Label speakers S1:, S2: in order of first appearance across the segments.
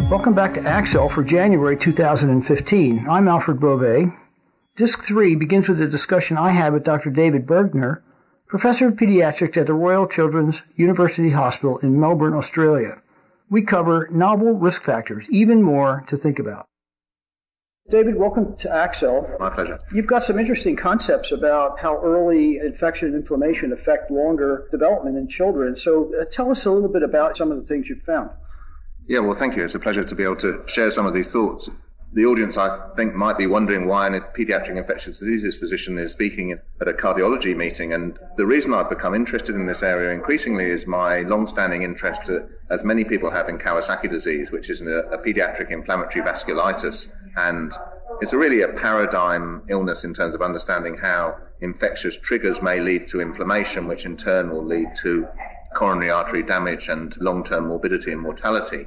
S1: Welcome back to ACCEL for January 2015. I'm Alfred Bove. Disc 3 begins with a discussion I had with Dr. David Brugner, Professor of Pediatrics at the Royal Children's University Hospital in Melbourne, Australia. We cover novel risk factors, even more to think about. David, welcome to ACCEL.
S2: My pleasure.
S1: You've got some interesting concepts about how early infection and inflammation affect longer development in children. So tell us a little bit about some of the things you've found.
S2: Yeah, well, thank you. It's a pleasure to be able to share some of these thoughts. The audience, I think, might be wondering why a pediatric infectious diseases physician is speaking at a cardiology meeting. And the reason I've become interested in this area increasingly is my long-standing interest, as many people have, in Kawasaki disease, which is a pediatric inflammatory vasculitis. And it's really a paradigm illness in terms of understanding how infectious triggers may lead to inflammation, which in turn will lead to coronary artery damage and long-term morbidity and mortality.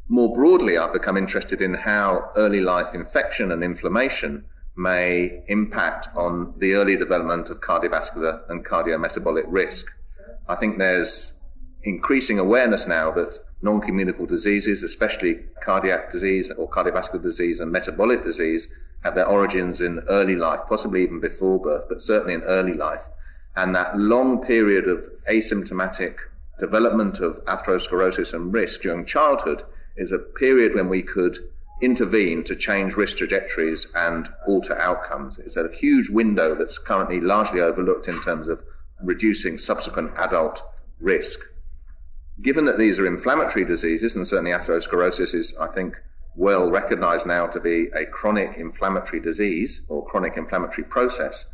S2: More broadly, I've become interested in how early life infection and inflammation may impact on the early development of cardiovascular and cardiometabolic risk. I think there's increasing awareness now that non-communicable diseases, especially cardiac disease or cardiovascular disease and metabolic disease, have their origins in early life, possibly even before birth, but certainly in early life. And that long period of asymptomatic development of atherosclerosis and risk during childhood is a period when we could intervene to change risk trajectories and alter outcomes. It's a huge window that's currently largely overlooked in terms of reducing subsequent adult risk. Given that these are inflammatory diseases, and certainly atherosclerosis is, I think, well recognized now to be a chronic inflammatory disease or chronic inflammatory process,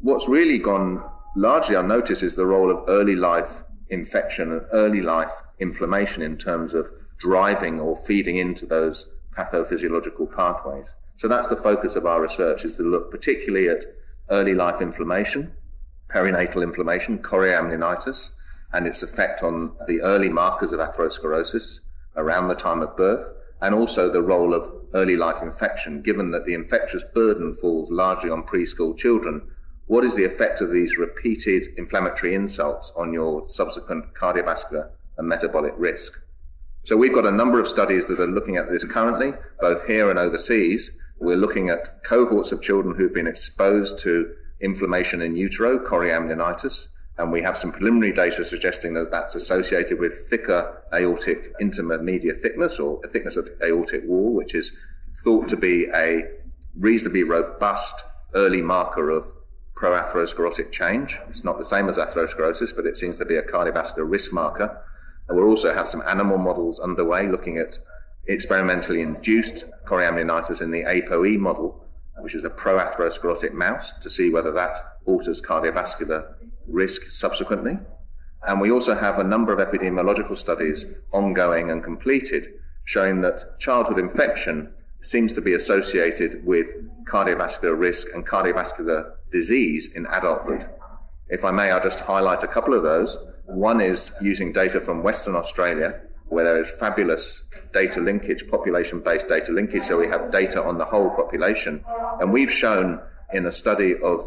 S2: what's really gone largely unnoticed is the role of early life infection and early life inflammation in terms of driving or feeding into those pathophysiological pathways. So that's the focus of our research, is to look particularly at early life inflammation, perinatal inflammation, chorioamnionitis, and its effect on the early markers of atherosclerosis around the time of birth, and also the role of early life infection. Given that the infectious burden falls largely on preschool children, what is the effect of these repeated inflammatory insults on your subsequent cardiovascular and metabolic risk? So we've got a number of studies that are looking at this currently, both here and overseas. We're looking at cohorts of children who've been exposed to inflammation in utero, chorioamnionitis, and we have some preliminary data suggesting that that's associated with thicker aortic intermediate thickness, or a thickness of the aortic wall, which is thought to be a reasonably robust early marker of proatherosclerotic change. It's not the same as atherosclerosis, but it seems to be a cardiovascular risk marker. And we'll also have some animal models underway looking at experimentally induced chorioamnionitis in the ApoE model, which is a proatherosclerotic mouse, to see whether that alters cardiovascular risk subsequently. And we also have a number of epidemiological studies ongoing and completed showing that childhood infection seems to be associated with cardiovascular risk and cardiovascular disease in adulthood. If I may, I'll just highlight a couple of those. One is using data from Western Australia, where there is fabulous data linkage, population-based data linkage, so we have data on the whole population. And we've shown in a study of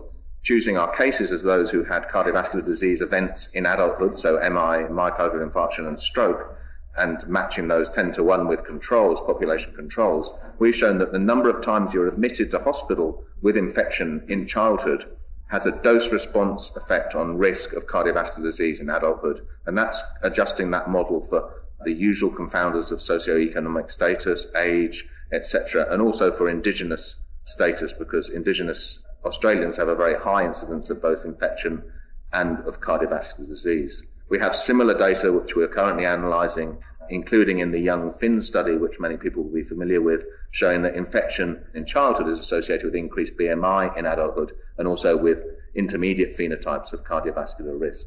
S2: choosing our cases as those who had cardiovascular disease events in adulthood, so MI, myocardial infarction and stroke, and matching those 10-to-1 with controls, population controls, we've shown that the number of times you're admitted to hospital with infection in childhood has a dose-response effect on risk of cardiovascular disease in adulthood. And that's adjusting that model for the usual confounders of socioeconomic status, age, etc., and also for indigenous status, because indigenous Australians have a very high incidence of both infection and of cardiovascular disease. We have similar data which we're currently analysing, including in the Young Finn study, which many people will be familiar with, showing that infection in childhood is associated with increased BMI in adulthood and also with intermediate phenotypes of cardiovascular risk.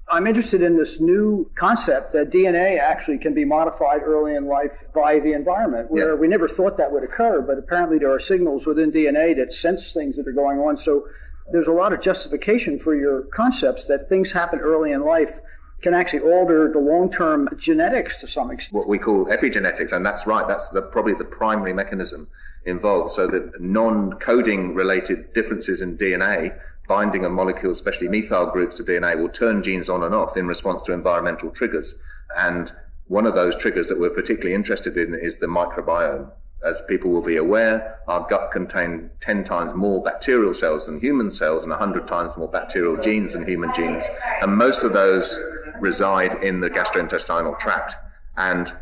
S1: I'm interested in this new concept that DNA actually can be modified early in life by the environment, where we never thought that would occur, but apparently there are signals within DNA that sense things that are going on. So there's a lot of justification for your concepts that things happen early in life can actually alter the long-term genetics to some extent.
S2: What we call epigenetics, and that's right, that's probably the primary mechanism involved. So that non-coding related differences in DNA, binding of molecules, especially methyl groups to DNA, will turn genes on and off in response to environmental triggers. And One of those triggers that we're particularly interested in is the microbiome. As people will be aware, our gut contains 10 times more bacterial cells than human cells and 100 times more bacterial genes than human genes. And most of those reside in the gastrointestinal tract. And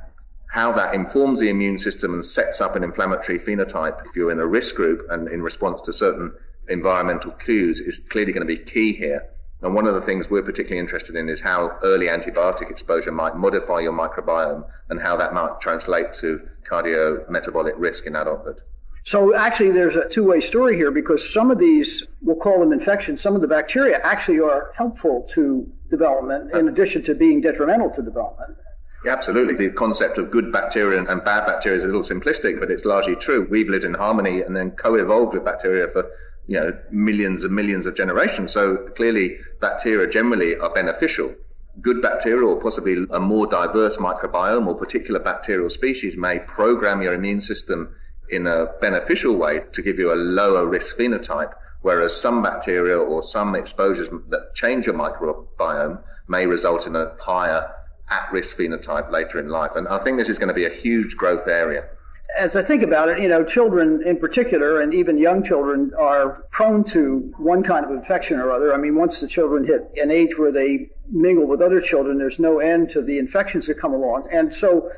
S2: how that informs the immune system and sets up an inflammatory phenotype if you're in a risk group and in response to certain environmental cues is clearly going to be key here. And one of the things we're particularly interested in is how early antibiotic exposure might modify your microbiome and how that might translate to cardiometabolic risk in adulthood.
S1: So actually there's a two-way story here, because some of these, we'll call them infections, some of the bacteria actually are helpful to development in addition to being detrimental to development.
S2: Yeah, absolutely. The concept of good bacteria and bad bacteria is a little simplistic, but it's largely true. We've lived in harmony and then co-evolved with bacteria for millions and millions of generations. So clearly bacteria generally are beneficial. Good bacteria, or possibly a more diverse microbiome or particular bacterial species, may program your immune system in a beneficial way to give you a lower risk phenotype, whereas some bacteria or some exposures that change your microbiome may result in a higher at-risk phenotype later in life. And I think this is going to be a huge growth area.
S1: As I think about it, children in particular, and even young children, are prone to one kind of infection or other. I mean, once the children hit an age where they mingle with other children, there's no end to the infections that come along. And so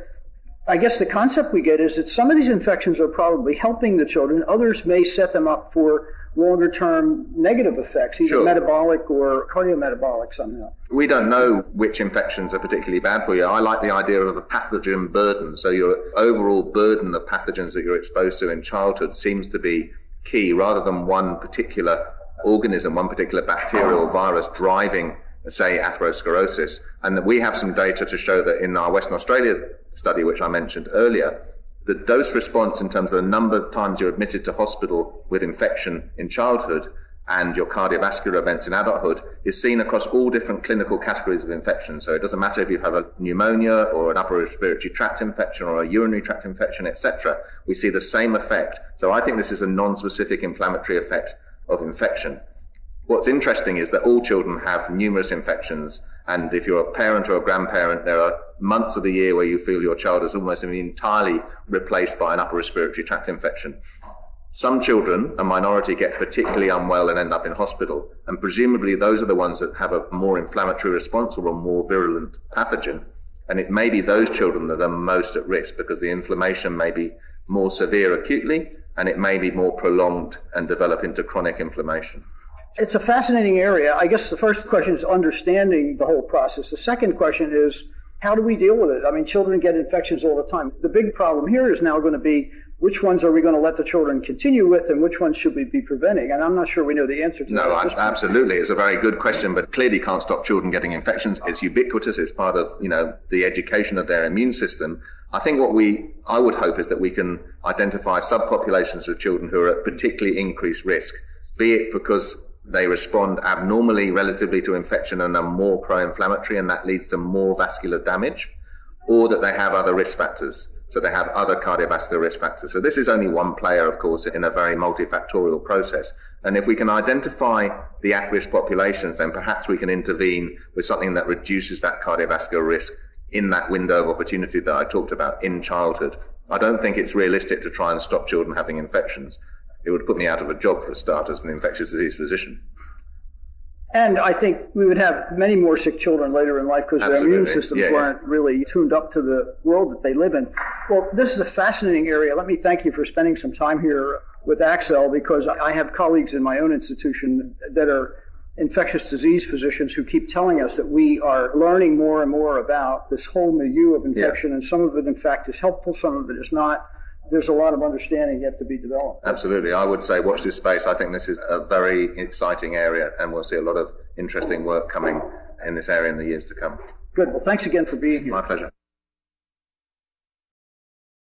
S1: I guess the concept we get is that some of these infections are probably helping the children. Others may set them up for longer-term negative effects, either metabolic or cardiometabolic somehow. We
S2: don't know which infections are particularly bad for you. I like the idea of a pathogen burden. So your overall burden of pathogens that you're exposed to in childhood seems to be key, rather than one particular organism, one particular bacteria or virus driving, say, atherosclerosis. And that we have some data to show that in our Western Australia study, which I mentioned earlier, the dose response in terms of the number of times you're admitted to hospital with infection in childhood and your cardiovascular events in adulthood is seen across all different clinical categories of infection. So it doesn't matter if you have a pneumonia or an upper respiratory tract infection or a urinary tract infection, etc. We see the same effect. So I think this is a non-specific inflammatory effect of infection. What's interesting is that all children have numerous infections, and if you're a parent or a grandparent, there are months of the year where you feel your child is almost entirely replaced by an upper respiratory tract infection. Some children, a minority, get particularly unwell and end up in hospital, and presumably those are the ones that have a more inflammatory response or a more virulent pathogen, and it may be those children that are most at risk because the inflammation may be more severe acutely, and it may be more prolonged and develop into chronic inflammation.
S1: It's a fascinating area. I guess the first question is understanding the whole process. The second question is, how do we deal with it? I mean, children get infections all the time. The big problem here is now going to be, which ones are we going to let the children continue with and which ones should we be preventing? And I'm not sure we know the answer to that.
S2: No, absolutely. It's a very good question, but clearly can't stop children getting infections. It's ubiquitous. It's part of, the education of their immune system. I think I would hope is that we can identify subpopulations of children who are at particularly increased risk, be it because they respond abnormally relatively to infection and are more pro-inflammatory, and that leads to more vascular damage, or that they have other risk factors. So they have other cardiovascular risk factors. So this is only one player, of course, in a very multifactorial process. And if we can identify the at-risk populations, then perhaps we can intervene with something that reduces that cardiovascular risk in that window of opportunity that I talked about in childhood. I don't think it's realistic to try and stop children having infections. It would put me out of a job for a start as an infectious disease physician.
S1: And I think we would have many more sick children later in life because their immune systems weren't really tuned up to the world that they live in. Well, this is a fascinating area. Let me thank you for spending some time here with ACCEL, because I have colleagues in my own institution that are infectious disease physicians who keep telling us that we are learning more and more about this whole milieu of infection, and some of it, in fact, is helpful, some of it is not. There's a lot of understanding yet to be developed.
S2: Absolutely. I would say watch this space. I think this is a very exciting area, and we'll see a lot of interesting work coming in this area in the years to come.
S1: Good. Well, thanks again for being here.
S2: My pleasure.